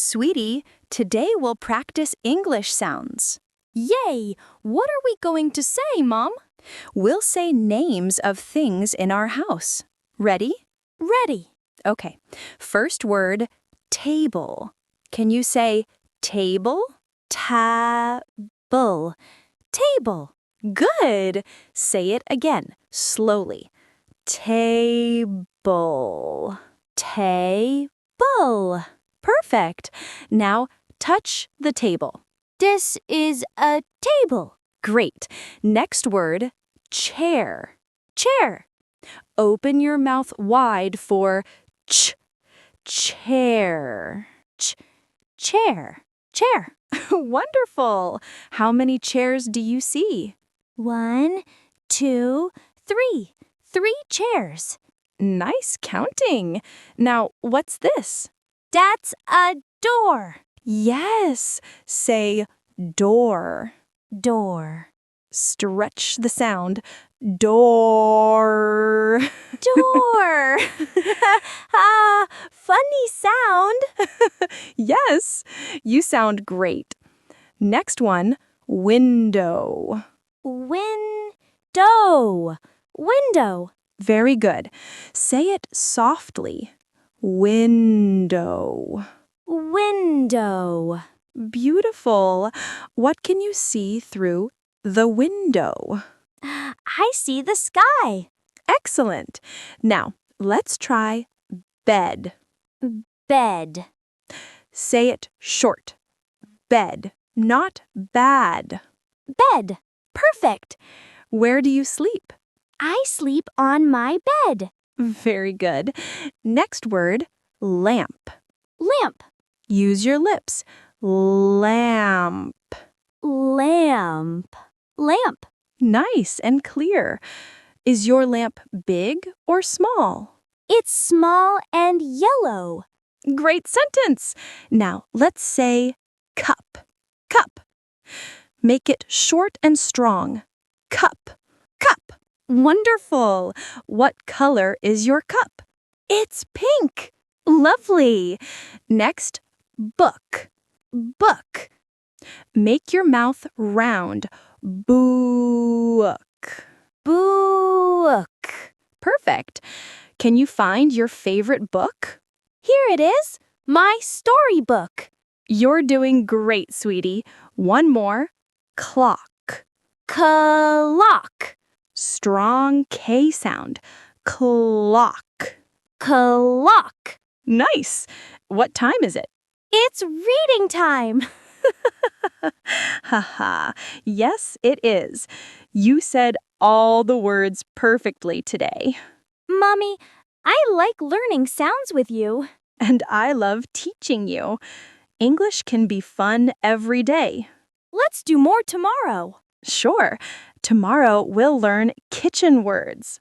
Sweetie, today we'll practice English sounds. Yay! What are we going to say, Mom? We'll say names of things in our house. Ready? Ready. Okay. First word, table. Can you say table? Table. Table. Good. Say it again, slowly. Table. Table. Perfect. Now touch the table. This is a table. Great. Next word, chair. Chair. Open your mouth wide for chair. Chair. Chair. Wonderful. How many chairs do you see? 1, 2, 3. 3 chairs. Nice counting. Now, what's this? That's a door. Yes. Say door. Door. Stretch the sound. Door. Door. Funny sound. Yes, you sound great. Next one, window. Window. Window. Very good. Say it softly. Window. Window. Beautiful. What can you see through the window? I see the sky. Excellent. Now, let's try bed. Bed. Say it short. Bed, not bad. Bed. Perfect. Where do you sleep? I sleep on my bed. Very good. Next word, lamp. Lamp. Use your lips. Lamp. Lamp. Lamp. Nice and clear. Is your lamp big or small? It's small and yellow. Great sentence. Now, let's say cup. Cup. Make it short and strong. Cup. Cup. Wonderful. What color is your cup? It's pink. Lovely. Next, book. Book. Make your mouth round. Book. Book. Perfect. Can you find your favorite book? Here it is. My storybook. You're doing great, sweetie. One more. Clock. Clock. Strong K sound. Clock. Clock. Nice. What time is it? It's reading time. Haha. Yes, it is. You said all the words perfectly today. Mommy, I like learning sounds with you. And I love teaching you. English can be fun every day. Let's do more tomorrow. Sure. Tomorrow we'll learn kitchen words.